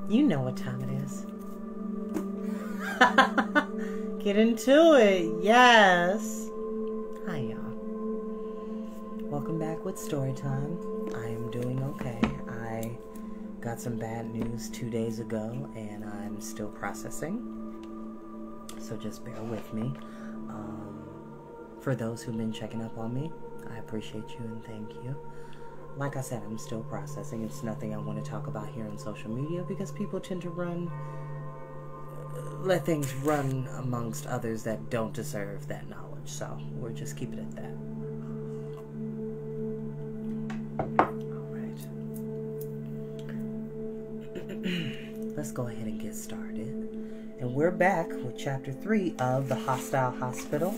You know what time it is. Get into it. Yes. Hi, y'all. Welcome back with Storytime. I am doing okay. I got some bad news 2 days ago, and I'm still processing. So just bear with me. For those who've been checking up on me, I appreciate you and thank you. Like I said, I'm still processing. It's nothing I want to talk about here on social media because people tend to let things run amongst others that don't deserve that knowledge. So we'll just keep it at that. All right. Let's go ahead and get started. And we're back with Chapter 3 of The Hostile Hospital.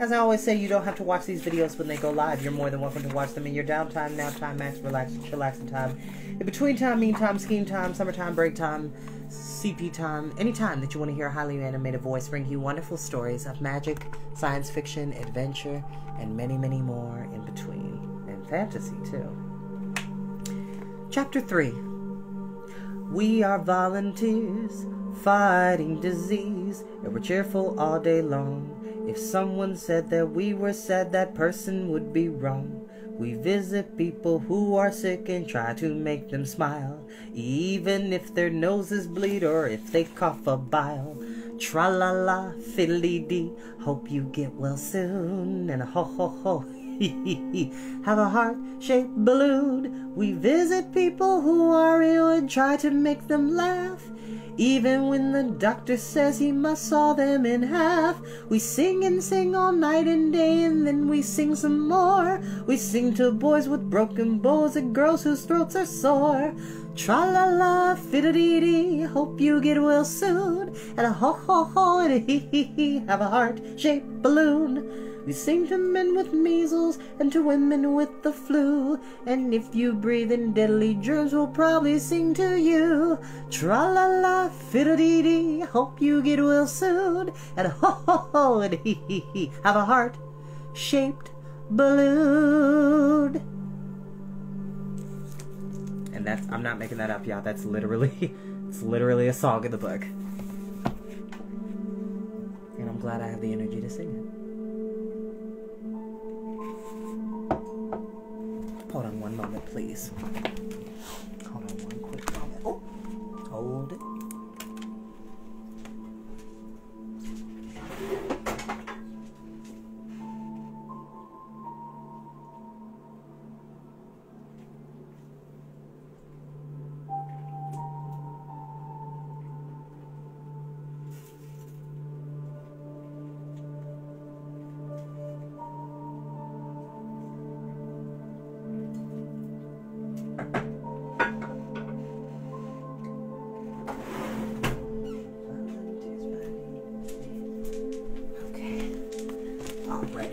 As I always say, you don't have to watch these videos when they go live. You're more than welcome to watch them in your downtime, nap time, max, relax, chillaxing time, in between time, mean time, scheme time, summertime, break time, CP time, any time that you want to hear a highly animated voice bring you wonderful stories of magic, science fiction, adventure, and many, many more in between. And fantasy, too. Chapter 3. We are volunteers fighting disease, and we're cheerful all day long. If someone said that we were sad, that person would be wrong. We visit people who are sick and try to make them smile, even if their noses bleed or if they cough a bile. Tra-la-la, fiddly-dee, hope you get well soon, and ho-ho-ho, hee-hee-hee, have a heart-shaped balloon. We visit people who are ill and try to make them laugh, even when the doctor says he must saw them in half. We sing and sing all night and day, and then we sing some more. We sing to boys with broken bows and girls whose throats are sore. Tra-la-la, fiddle-dee-dee, hope you get well soon, and a ho-ho-ho, and a hee-hee-hee, have a heart-shaped balloon. We sing to men with measles and to women with the flu, and if you breathe in deadly germs, we'll probably sing to you. Tra-la-la, fiddle-dee-dee, hope you get well soon, and ho-ho-ho, and hee-hee-hee, have a heart-shaped balloon. And that's, I'm not making that up, y'all. That's literally, it's literally a song in the book. And I'm glad I have the energy to sing it. Hold on one moment, please. Hold on one quick moment. Oh, hold it.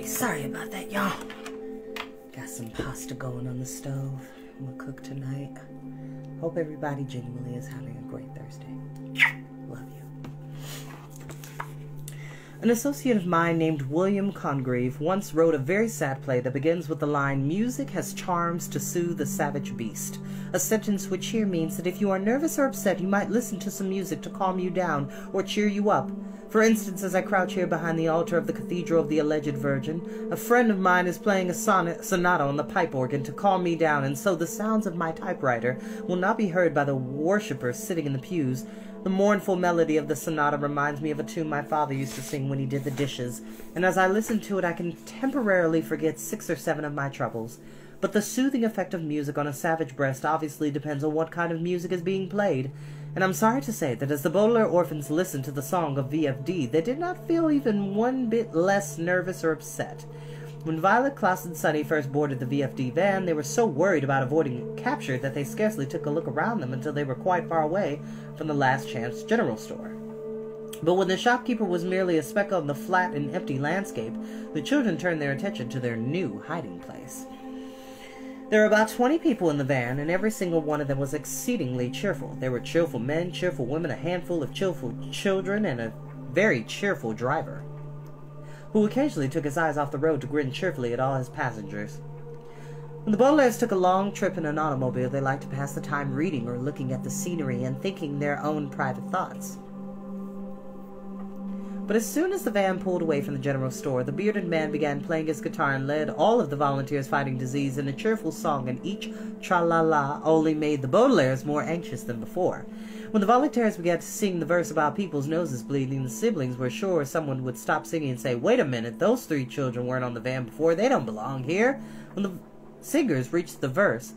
Sorry about that, y'all. Got some pasta going on the stove. I'm gonna cook tonight. Hope everybody genuinely is having a great Thursday. Love you. An associate of mine named William Congreve once wrote a very sad play that begins with the line, "Music has charms to soothe the savage beast." A sentence which here means that if you are nervous or upset, you might listen to some music to calm you down or cheer you up. For instance, as I crouch here behind the altar of the Cathedral of the Alleged Virgin, a friend of mine is playing a sonata on the pipe organ to calm me down, and so the sounds of my typewriter will not be heard by the worshippers sitting in the pews. The mournful melody of the sonata reminds me of a tune my father used to sing when he did the dishes, and as I listen to it, I can temporarily forget 6 or 7 of my troubles. But the soothing effect of music on a savage breast obviously depends on what kind of music is being played. And I'm sorry to say that as the Baudelaire orphans listened to the song of VFD, they did not feel even one bit less nervous or upset. When Violet, Klaus, and Sunny first boarded the VFD van, they were so worried about avoiding capture that they scarcely took a look around them until they were quite far away from the Last Chance General Store. But when the shopkeeper was merely a speck on the flat and empty landscape, the children turned their attention to their new hiding place. There were about 20 people in the van, and every single one of them was exceedingly cheerful. There were cheerful men, cheerful women, a handful of cheerful children, and a very cheerful driver, who occasionally took his eyes off the road to grin cheerfully at all his passengers. When the Baudelaires took a long trip in an automobile, they liked to pass the time reading or looking at the scenery and thinking their own private thoughts. But as soon as the van pulled away from the general store, the bearded man began playing his guitar and led all of the volunteers fighting disease in a cheerful song, and each tra-la-la only made the Baudelaires more anxious than before. When the volunteers began to sing the verse about people's noses bleeding, the siblings were sure someone would stop singing and say, "Wait a minute, those 3 children weren't on the van before. They don't belong here." When the singers reached the verse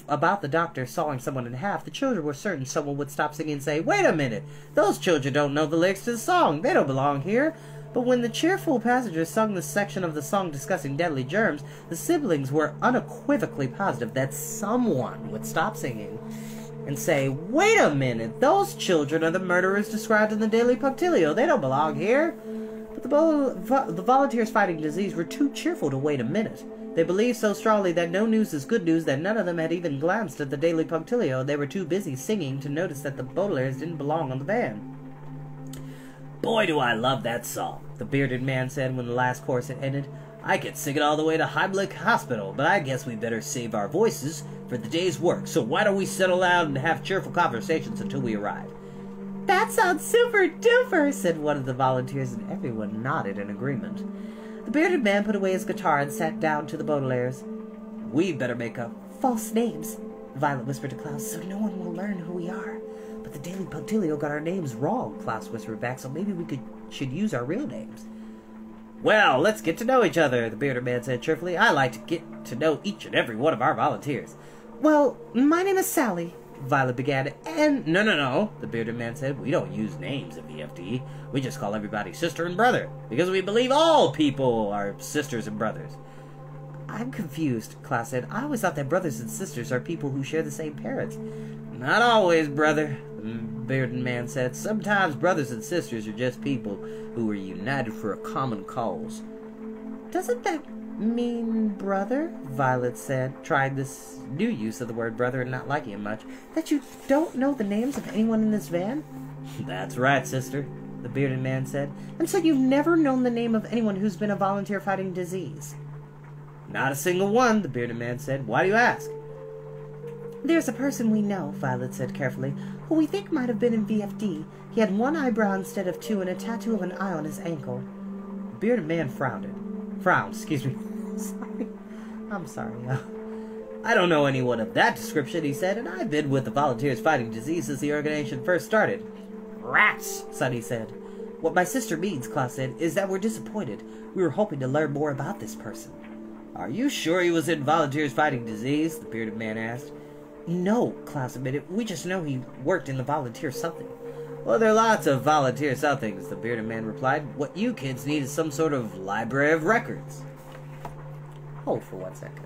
about the doctor sawing someone in half, the children were certain someone would stop singing and say, "Wait a minute, those children don't know the lyrics to the song. They don't belong here." But when the cheerful passengers sung the section of the song discussing deadly germs, the siblings were unequivocally positive that someone would stop singing and say, "Wait a minute, those children are the murderers described in the Daily Punctilio. They don't belong here." But the volunteers fighting disease were too cheerful to wait a minute. They believed so strongly that no news is good news that none of them had even glanced at the Daily Punctilio. They were too busy singing to notice that the Baudelaires didn't belong on the van. "Boy, do I love that song," the bearded man said when the last chorus had ended. "I could sing it all the way to Heimlich Hospital, but I guess we better save our voices for the day's work, so why don't we settle down and have cheerful conversations until we arrive?" "That sounds super duper," said one of the volunteers, and everyone nodded in agreement. The bearded man put away his guitar and sat down to the Baudelaires. "We'd better make up false names," Violet whispered to Klaus, "so no one will learn who we are." "But the Daily Punctilio got our names wrong," Klaus whispered back, "so maybe we should use our real names." "Well, let's get to know each other," the bearded man said cheerfully. "I like to get to know each and every one of our volunteers." "Well, my name is Sally," Violet began, "and—" No, the bearded man said. "We don't use names at VFD. We just call everybody sister and brother, because we believe all people are sisters and brothers." "I'm confused," Klaus said. "I always thought that brothers and sisters are people who share the same parents." "Not always, brother," the bearded man said. "Sometimes brothers and sisters are just people who are united for a common cause." "Doesn't that mean, brother," Violet said, trying this new use of the word brother and not liking it much, "that you don't know the names of anyone in this van?" "That's right, sister," the bearded man said. "And so you've never known the name of anyone who's been a volunteer fighting disease?" "Not a single one," the bearded man said. "Why do you ask?" "There's a person we know," Violet said carefully, "who we think might have been in VFD. He had 1 eyebrow instead of 2 and a tattoo of an eye on his ankle." The bearded man frowned. I'm sorry. "I don't know anyone of that description," he said, "and I've been with the Volunteers Fighting Disease since the organization first started." "Rats," Sonny said. "What my sister means," Klaus said, "is that we're disappointed. We were hoping to learn more about this person." "Are you sure he was in Volunteers Fighting Disease?" the bearded man asked. "No," Klaus admitted. "We just know he worked in the volunteer something." "Well, there are lots of volunteer somethings," the bearded man replied. "What you kids need is some sort of library of records." Hold for 1 second.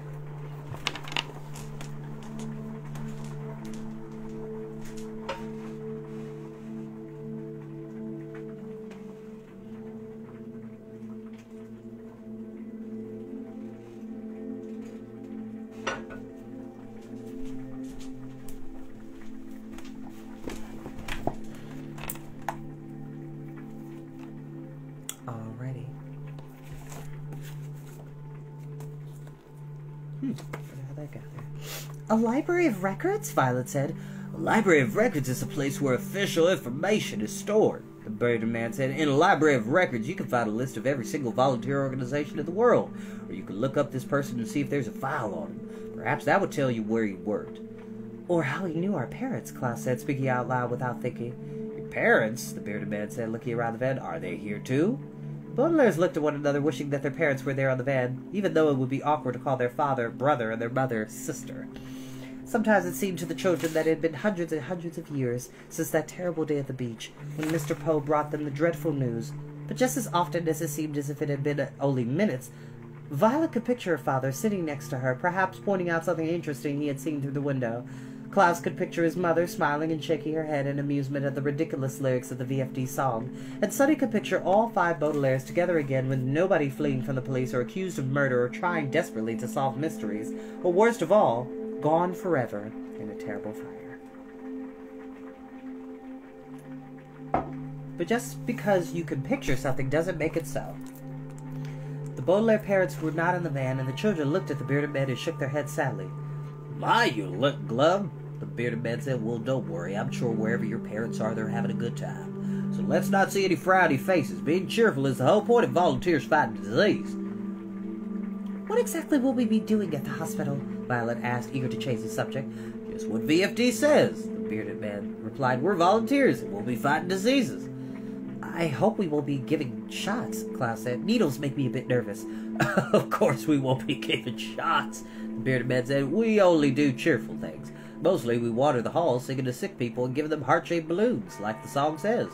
Alrighty. How that got there. "A library of records?" Violet said. "A library of records is a place where official information is stored," the bearded man said. "In a library of records, you can find a list of every single volunteer organization in the world, or you can look up this person and see if there's a file on him. Perhaps that would tell you where he worked." "Or how he knew our parents," Klaus said, speaking out loud without thinking. "Your parents?" the bearded man said, looking around the van. "Are they here too?" The Baudelaires looked at one another, wishing that their parents were there on the van, even though it would be awkward to call their father brother and their mother sister. Sometimes it seemed to the children that it had been hundreds and hundreds of years since that terrible day at the beach, when Mr. Poe brought them the dreadful news. But just as often as it seemed as if it had been only minutes, Violet could picture her father sitting next to her, perhaps pointing out something interesting he had seen through the window. Klaus could picture his mother smiling and shaking her head in amusement at the ridiculous lyrics of the VFD song, and Sonny could picture all 5 Baudelaires together again with nobody fleeing from the police or accused of murder or trying desperately to solve mysteries, or worst of all, gone forever in a terrible fire. But just because you can picture something doesn't make it so. The The Baudelaire parents were not in the van, and the children looked at the bearded man and shook their heads sadly. My, you look glum, the bearded man said. Well, don't worry. I'm sure wherever your parents are, they're having a good time. So let's not see any frowny faces. Being cheerful is the whole point of volunteers fighting disease. What exactly will we be doing at the hospital? Violet asked, eager to change the subject. Just what VFD says, the bearded man replied. We're volunteers, and we'll be fighting diseases. I hope we will be giving shots, Klaus said. Needles make me a bit nervous. Of course we won't be giving shots, the bearded man said. We only do cheerful things. Mostly we water the halls, singing to sick people and giving them heart-shaped balloons, like the song says.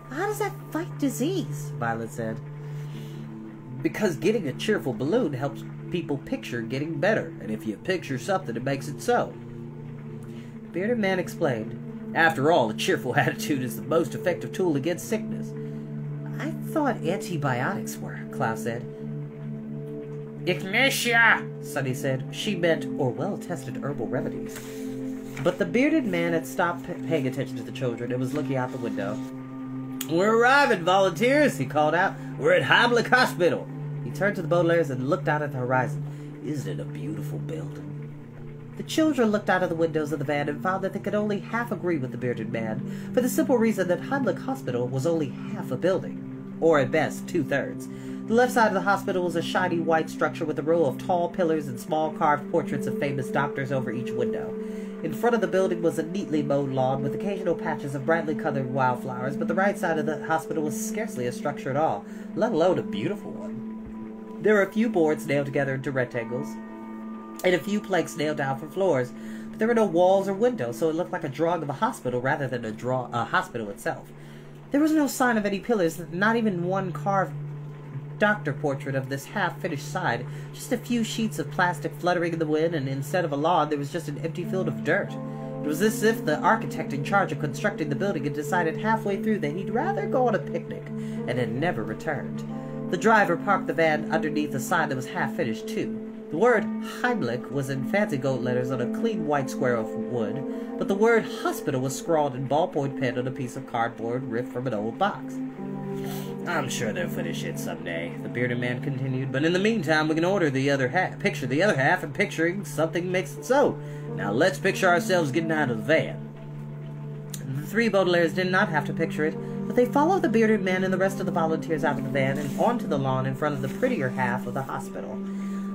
How does that fight disease? Violet said. Because getting a cheerful balloon helps people picture getting better, and if you picture something, it makes it so. The bearded man explained. After all, a cheerful attitude is the most effective tool against sickness. I thought antibiotics were, Klaus said. Ignitia, Sunny said. She meant, or well-tested herbal remedies. But the bearded man had stopped paying attention to the children and was looking out the window. We're arriving, volunteers, he called out. We're at Heimlich Hospital. He turned to the Baudelaires and looked out at the horizon. Isn't it a beautiful building? The children looked out of the windows of the van and found that they could only half agree with the bearded man, for the simple reason that Heimlich Hospital was only half a building, or at best 2/3. The left side of the hospital was a shiny white structure with a row of tall pillars and small carved portraits of famous doctors over each window. In front of the building was a neatly mowed lawn with occasional patches of brightly colored wildflowers, but the right side of the hospital was scarcely a structure at all, let alone a beautiful one. There were a few boards nailed together into rectangles, and a few planks nailed down from floors, but there were no walls or windows, so it looked like a drawing of a hospital rather than a hospital itself. There was no sign of any pillars, not even one carved doctor portrait of this half-finished side, just a few sheets of plastic fluttering in the wind, and instead of a lawn, there was just an empty field of dirt. It was as if the architect in charge of constructing the building had decided halfway through that he'd rather go on a picnic, and had never returned. The driver parked the van underneath a sign that was half-finished, too. The word Heimlich was in fancy gold letters on a clean white square of wood, but the word hospital was scrawled in ballpoint pen on a piece of cardboard ripped from an old box. I'm sure they'll finish it someday, the bearded man continued, but in the meantime we can order the other half, picture the other half, and picturing something makes it so. Now let's picture ourselves getting out of the van. The three Baudelaires did not have to picture it, but they followed the bearded man and the rest of the volunteers out of the van and onto the lawn in front of the prettier half of the hospital.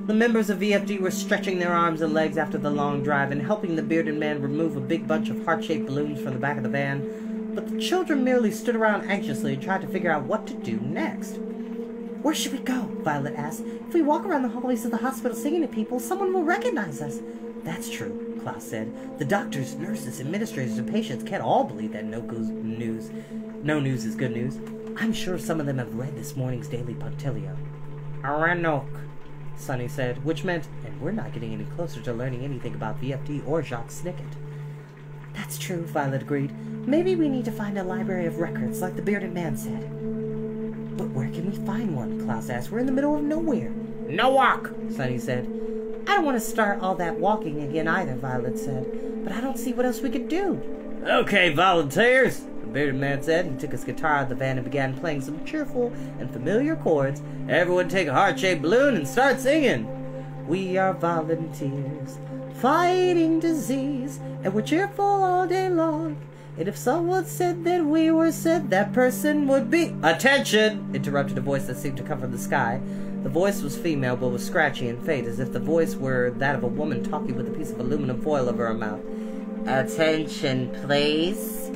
The members of VFD were stretching their arms and legs after the long drive and helping the bearded man remove a big bunch of heart-shaped balloons from the back of the van, but the children merely stood around anxiously and tried to figure out what to do next. Where should we go? Violet asked. If we walk around the hallways of the hospital singing to people, someone will recognize us. That's true, Klaus said. The doctors, nurses, administrators, and patients can't all believe that no news is good news. I'm sure some of them have read this morning's Daily Puntilio. Aranok, Sunny said, which meant, and we're not getting any closer to learning anything about VFD or Jacques Snicket. That's true, Violet agreed. Maybe we need to find a library of records, like the bearded man said. But where can we find one? Klaus asked. We're in the middle of nowhere. No walk, Sunny said. I don't want to start all that walking again either, Violet said. But I don't see what else we could do. Okay, volunteers, the bearded man said. He took his guitar out of the van and began playing some cheerful and familiar chords. Everyone take a heart-shaped balloon and start singing. We are volunteers, fighting disease, and we're cheerful all day long. And if someone said that we were said, that person would be... Attention! Interrupted a voice that seemed to come from the sky. The voice was female, but was scratchy and faint, as if the voice were that of a woman talking with a piece of aluminum foil over her mouth. Attention, please.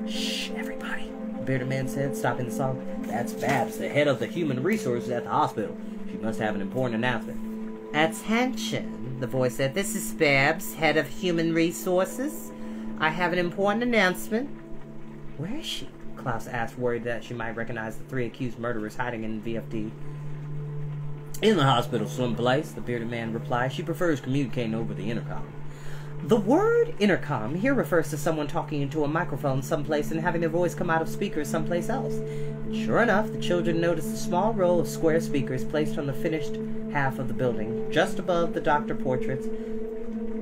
Shh, everybody, the bearded man said, stopping the song. That's Babs, the head of the human resources at the hospital. She must have an important announcement. Attention, the voice said. This is Babs, head of human resources. I have an important announcement. Where is she? Klaus asked, worried that she might recognize the three accused murderers hiding in VFD. In the hospital someplace, the bearded man replied. She prefers communicating over the intercom. The word intercom here refers to someone talking into a microphone someplace and having their voice come out of speakers someplace else. And sure enough, the children noticed a small row of square speakers placed on the finished half of the building, just above the doctor portraits.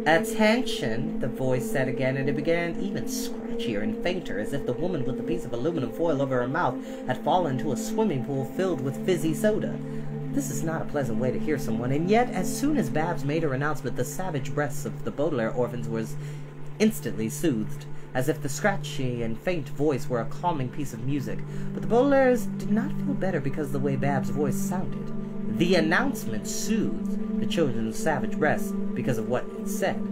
Attention, the voice said again, and it began even scratchier and fainter, as if the woman with the piece of aluminum foil over her mouth had fallen into a swimming pool filled with fizzy soda. This is not a pleasant way to hear someone, and yet, as soon as Babs made her announcement, the savage breaths of the Baudelaire orphans was instantly soothed, as if the scratchy and faint voice were a calming piece of music. But the Baudelaires did not feel better because of the way Babs' voice sounded. The announcement soothed the children's savage breaths because of what it said.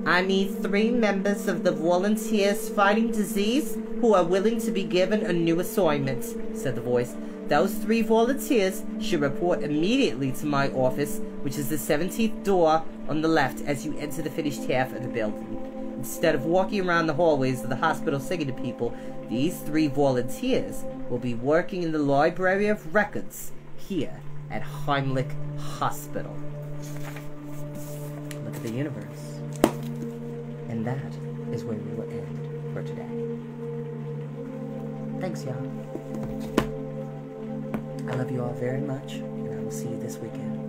I need 3 members of the volunteers fighting disease who are willing to be given a new assignment, said the voice. Those 3 volunteers should report immediately to my office, which is the 17th door on the left as you enter the finished half of the building. Instead of walking around the hallways of the hospital singing to people, these 3 volunteers will be working in the Library of Records here at Heimlich Hospital. Look at the universe. And that is where we will end for today. Thanks, y'all. I love you all very much, and I will see you this weekend.